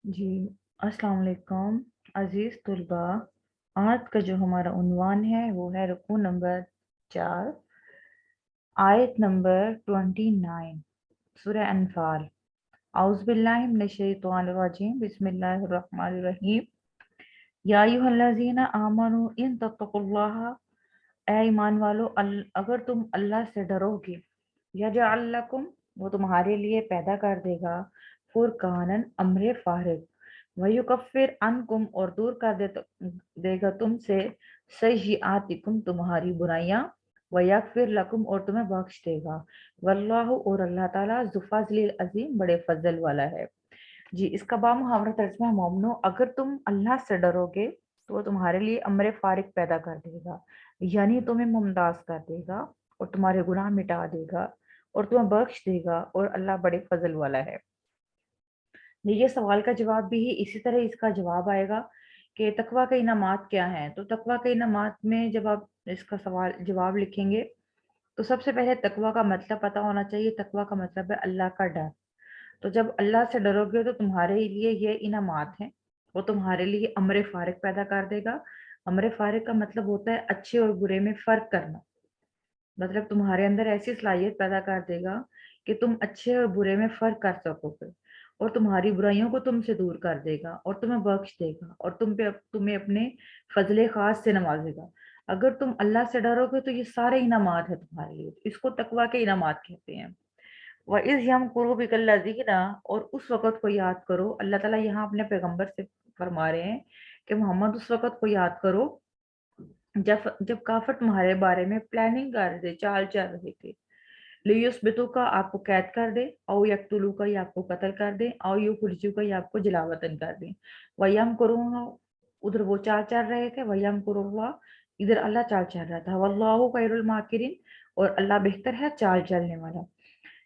जी, अस्सलाम वालेकुम अज़ीज़ तुलबा। आज का जो हमारा उन्वान है वो है रुकू नंबर 4, आयत नंबर 29, सूरह अनफाल। औज़ु बिल्लाहि मिनश शैतानिर रजीम, बिस्मिल्लाहिर रहमानिर रहीम। या अय्युहल्लज़ीना आमनू इन तत्तकुल्लाह, ऐ ईमान वालो, अगर तुम अल्लाह से डरोगे, यजअल लकुम, वो तुम्हारे लिए पैदा कर देगा, फुरकानन, अम्रे फारिग, वयुकफ्फिर अनकुम, और दूर कर देगा तुमसे, सय्यिआतिकुम, तुम्हारी बुराइयां, वयगफिर लकुम, और तुम्हें बख्श देगा, वल्लाहु, और अल्लाह ताला ज़ु फ़ज़्लिल अज़ीम, बड़े फजल वाला है। जी, इसका बामुहावरा तर्जुमा है, मोमनो, अगर तुम अल्लाह से डरोगे तो वो तुम्हारे लिए अम्र फारिग पैदा कर देगा, यानी तुम्हें मुमताज कर देगा और तुम्हारे गुनाह मिटा देगा और तुम्हें बख्श देगा, और अल्लाह बड़े फजल वाला है। ये सवाल का जवाब भी है, इसी तरह इसका जवाब आएगा कि तकवा के इनामात क्या हैं। तो तकवा के इनामात में जब आप इसका सवाल जवाब लिखेंगे तो सबसे पहले तकवा का मतलब पता होना चाहिए। तकवा का मतलब है अल्लाह का डर। तो जब अल्लाह से डरोगे तो तुम्हारे लिए ये इनामात हैं। वो तुम्हारे लिए अम्र फारिग पैदा कर देगा। अम्र फारिग का मतलब होता है अच्छे और बुरे में फ़र्क करना। मतलब तुम्हारे अंदर ऐसी सलाहियत पैदा कर देगा कि तुम अच्छे और बुरे में फ़र्क कर सकोगे, और तुम्हारी बुराइयों को तुमसे दूर कर देगा और तुम्हें बख्श देगा और तुम्हें अपने फ़ज़ल ख़ास से नवाज़ेगा। अगर तुम अल्लाह से डरोगे तो ये सारे इनामात हैं तुम्हारे लिए। इसको तकवा के इनामात कहते हैं। वइज़ यमकुरू बिकल्लज़ीना, और उस वक़्त को याद करो। अल्लाह ताला यहाँ अपने पैगंबर से फरमा रहे हैं कि मोहम्मद उस वक़्त को याद करो जब जब काफ़िर तुम्हारे बारे में प्लानिंग कर रहे थे, चाल चल रहे थे। लियुस्बितुका, आपको कैद कर दे, औ यक़्तुलूका, या आपको कत्ल कर दे, औ युख़रिजूका, या आपको जलावतन कर दे। वयमकुरून, उधर वो चाल चल रहे थे, वयमकुरुल्लाह, इधर अल्लाह चाल चल रहा था। वल्लाहु खैरुल माकिरीन, और अल्लाह बेहतर है चाल चलने वाला।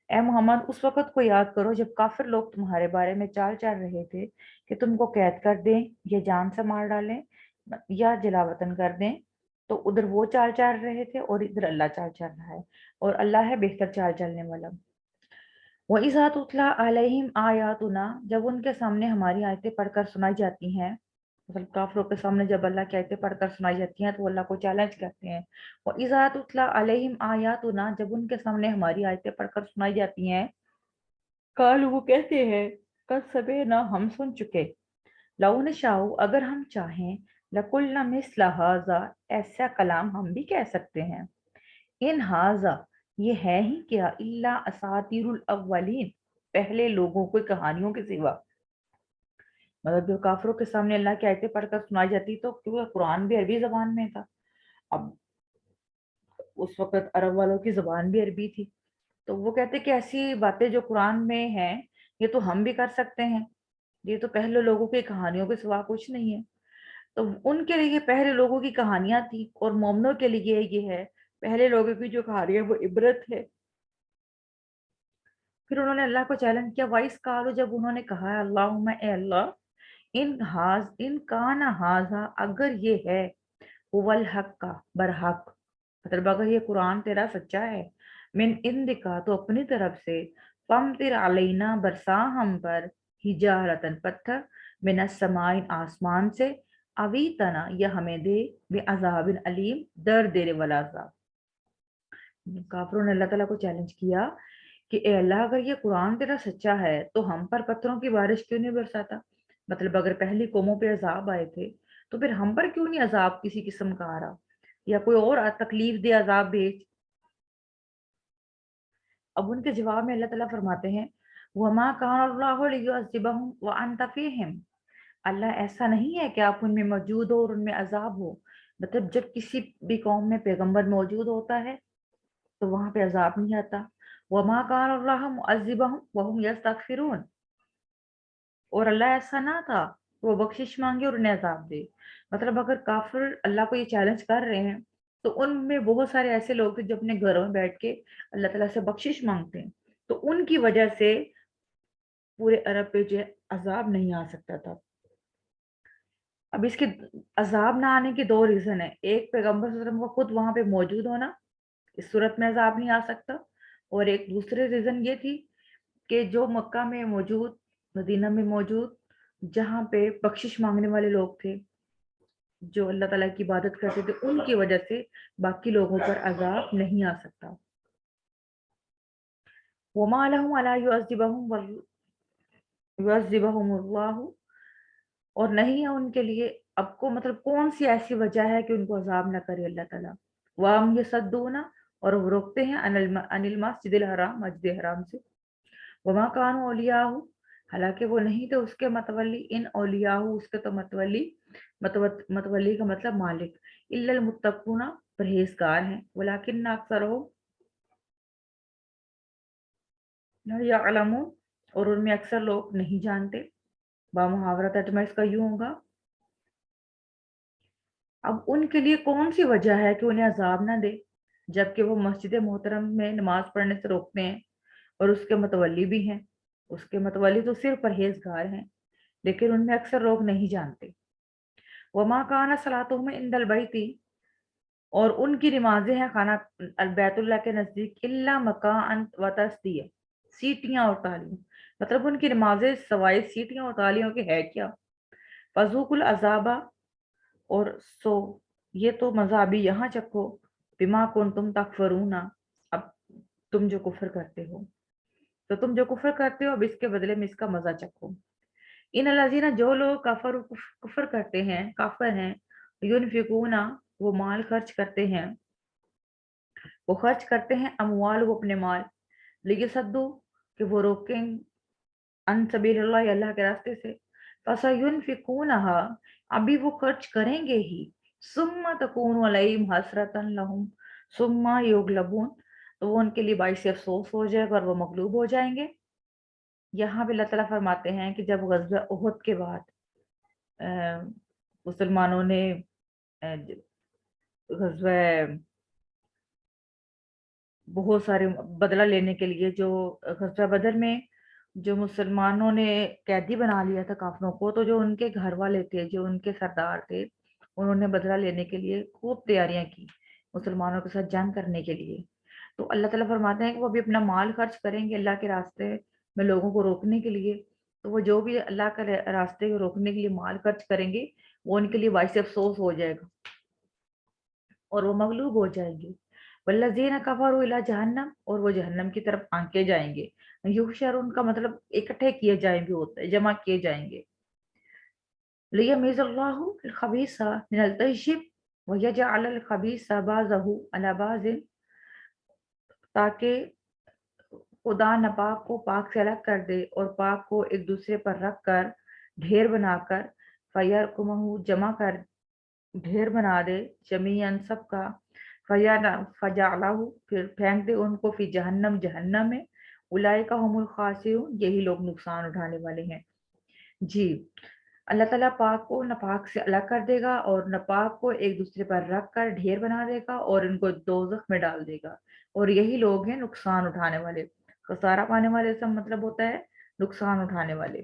ए मोहम्मद, उस वक़्त को याद करो जब काफ़िर लोग तुम्हारे बारे में चाल चल रहे थे कि तुमको कैद कर दें, या जान से मार डालें, या जलावतन कर दें। तो उधर वो चाल चल रहे थे और इधर अल्लाह चाल चल रहा है, और अल्लाह है बेहतर चाल चलने वाला। वइज़ा तुतला अलैहिम आयातुना, जब उनके सामने हमारी आयतें पढ़कर सुनाई जाती हैं, मतलब काफ़िरों के सामने जब अल्लाह की आयतें पढ़कर सुनाई जाती हैं तो वो अल्लाह को चैलेंज करते हैं। वइज़ा तुतला अलैहिम आयातुना, जब उनके सामने हमारी आयतें पढ़कर सुनाई जाती हैं, काल, वो कहते हैं, कद सबे ना, हम सुन चुके। लौ नशाउ, अगर हम चाहें, लकुल्ना मिस्ला हाजा, ऐसा कलाम हम भी कह सकते हैं। इन हाजा, ये है ही क्या, इल्ला असातीरुल अव्वलीन, पहले लोगों की कहानियों के सिवा। मतलब जो काफिरों के सामने अल्लाह की आयतें पढ़कर सुनाई जाती, तो क्योंकि कुरान भी अरबी जबान में था। अब उस वक्त अरब वालों की जबान भी अरबी थी, तो वो कहते कि ऐसी बातें जो कुरान में हैं, ये तो हम भी कर सकते हैं। ये तो पहले लोगों की कहानियों के सिवा कुछ नहीं है। तो उनके लिए पहले लोगों की कहानियां थी, और मोमनों के लिए ये है, पहले लोगों की जो कहानियां वो इबरत है। फिर उन्होंने अल्लाह को चैलेंज किया, वाइस कालो, जब उन्होंने कहा, अल्लाहुम्मा, ए अल्लाह, इन काना हाजा, अगर ये है, हुवल हक का, बरहक, मतलब अगर ये कुरान तेरा सच्चा है, मिन इंदिका, तो अपनी तरफ से, फमतिर अलैना, बरसा हम पर, हिजारतन, पत्थर, मिनस समाइन, आसमान से, अवी तना, या हमें दे, बे अजाबिन अलीम, दर्द देने वाला अजाब। काफिरों ने अल्लाह ताला को चैलेंज किया कि ए अल्लाह, अगर ये कुरान तेरा सच्चा है तो हम पर पत्थरों की बारिश क्यों नहीं बरसाता। मतलब अगर पहली कौमों पे अजाब आए थे, तो फिर हम पर क्यों नहीं अजाब किसी किस्म का आ रहा, या कोई और तकलीफ दे अजाब भेज। अब उनके जवाब में अल्लाह ताला फरमाते हैं, वमा कान अल्लाहु लियुअज़्ज़िबहुम व अंत फीहिम, अल्लाह ऐसा नहीं है कि आप उनमें मौजूद हो और उनमें अजाब हो। मतलब जब किसी भी कौम में पैगंबर मौजूद होता है तो वहां पे अजाब नहीं आता। वमा कान अल्लाह मुअज़्ज़िबहुम व हुम यस्तगफिरून, और अल्लाह ऐसा ना था कि वो बख्शिश मांगे और उन्हें अजाब दे। मतलब अगर काफिर अल्लाह को ये चैलेंज कर रहे हैं, तो उनमें बहुत सारे ऐसे लोग थे जो अपने घरों में बैठ के अल्लाह ताला से बख्शिश मांगते हैं। तो उनकी वजह से पूरे अरब पे जो है अजाब नहीं आ सकता था। अब इसके अजाब ना आने के दो रीजन है। एक, पैगंबर सल्लल्लाहु अलैहि वसल्लम का खुद वहां पे मौजूद होना, इस सूरत में अजाब नहीं आ सकता। और एक दूसरे रीजन ये थी कि जो मक्का में मौजूद, मदीना में मौजूद जहाँ पे बख्शिश मांगने वाले लोग थे, जो अल्लाह ताला की इबादत करते थे, उनकी वजह से बाकी लोगों पर अजाब नहीं आ सकता। वमा लहुम अला युअज़्ज़िबहुमुल्लाहु, और नहीं है उनके लिए अब को मतलब कौन सी ऐसी वजह है कि उनको अजाब ना करे अल्लाह ताला। वहम यसद्दूना, और वो रोकते हैं अनिल मस्जिदिल हराम, मस्जिद हराम से। वमा कानू औलियाहु, हालांकि वो नहीं थे उसके मतवली, इन औलियाहु उसके तो मतवली, मतवली का मतलब मालिक, इल्लल मुत्तकूना, परहेजगार हैं, वलाकिन अक्सरहुम ला यअलमून, और उनमें अक्सर लोग नहीं जानते। बामुहावरा तर्जुमा इसका यूं होगा, अब उनके लिए कौन सी वजह है कि उन्हें अजाब ना दे, जबकि वो मस्जिद मोहतरम में नमाज पढ़ने से रोकते हैं और उसके मतवली भी हैं। उसके मतवली तो सिर्फ परहेजगार हैं, लेकिन उनमें अक्सर लोग नहीं जानते। वमा काना सलातुहुम इंदल बैती, और उनकी नमाजें हैं खाना बैतुल्लाह के नजदीक, इल्ला मकान व तस्दिया, सीटियां और तालियां, मतलब उनकी नमाजें सवाए सीटियां और तालियों के है क्या। फजूकुल अजाबा, और सो ये तो मजा अभी यहाँ चखो, बिमा कुंतुम तकफरूना, अब तुम जो कुफर करते हो, तो तुम जो कुफर करते हो अब इसके बदले में इसका मजा चखो। इन लजीना, जो लोग कफर कुफर करते हैं, काफिर हैं, युनफिकूना, वो माल खर्च करते हैं, वो खर्च करते हैं अमवाल, वो अपने माल, लियसद्दू, कि वो रोकें, अन सबीलिल्लाह, अल्लाह के रास्ते से, फसयुनफिकूनहा, अभी वो खर्च करेंगे ही, सुम्मा तकूनु अलैहिम हसरतन लहुम सुम्मा युगलबून, तो वो उनके लिए बाइस अफसोस हो जाएगा और वो मगलूब हो जाएंगे। यहाँ भी अल्लाह ताला फरमाते हैं कि जब गज़वा उहुद के बाद अ, मुसलमानों ने गज़वा बहुत सारे बदला लेने के लिए, जो गज़वा बदर में जो मुसलमानों ने कैदी बना लिया था काफिरों को, तो जो उनके घर वाले थे, जो उनके सरदार थे, उन्होंने बदला लेने के लिए खूब तैयारियां की मुसलमानों के साथ जंग करने के लिए। तो अल्लाह ताला फरमाते हैं कि वो भी अपना माल खर्च करेंगे अल्लाह के रास्ते में लोगों को रोकने के लिए। तो वो जो भी अल्लाह के रास्ते को रोकने के लिए माल खर्च करेंगे, वो उनके लिए बाइस अफसोस हो जाएगा और वो मगलूब हो जाएंगे। वल्लज़ीना कफ़रू इला जहन्नम, और वो जहन्नम की तरफ आंके जाएंगे। युहशरून का मतलब इकट्ठे किए जाएंगे, होता है जमा किए जाएंगे। लियमीज़ल्लाहु अल खबीसा मिनल तय्यिब व यजअल अल खबीसा बाज़हु अला बाज़िन, ताकि खुदा नापाक को पाक से अलग कर दे और पाक को एक दूसरे पर रख कर ढेर बनाकर, फयरकुमहु, जमा कर ढेर बना दे, जमीयन सबका, फजालहु, फिर फेंक दे उनको, फिर जहन्नम, जहन्नम में, उलाइका हुमुल खासिरून, यही लोग नुकसान उठाने वाले हैं। जी, अल्लाह ताला पाक को नापाक से अलग कर देगा और नापाक को एक दूसरे पर रख कर ढेर बना देगा और इनको दोज़ख में डाल देगा, और यही लोग हैं नुकसान उठाने वाले। खसारा पाने वाले से मतलब होता है नुकसान उठाने वाले।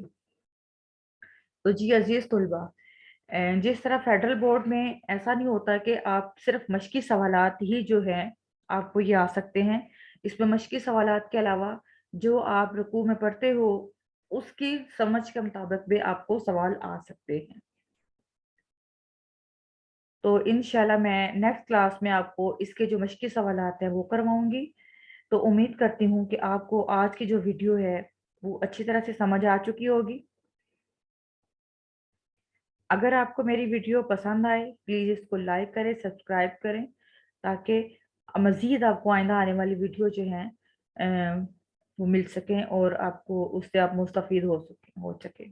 तो जी अजीज तुलबा, जिस तरह फेडरल बोर्ड में ऐसा नहीं होता कि आप सिर्फ मश्की सवालात ही जो हैं आपको ये आ सकते हैं। इसमें मश्की सवालात के अलावा जो आप रुकू में पढ़ते हो उसकी समझ के मुताबिक भी आपको सवाल आ सकते हैं। तो इंशाल्लाह मैं नेक्स्ट क्लास में आपको इसके जो मश्की सवालात हैं वो करवाऊंगी। तो उम्मीद करती हूँ कि आपको आज की जो वीडियो है वो अच्छी तरह से समझ आ चुकी होगी। अगर आपको मेरी वीडियो पसंद आए, प्लीज़ इसको लाइक करें, सब्सक्राइब करें, ताकि मज़ीद आपको आइंदा आने वाली वीडियो जो हैं वो मिल सकें और आपको उससे आप मुस्तफ़ीद हो सकें।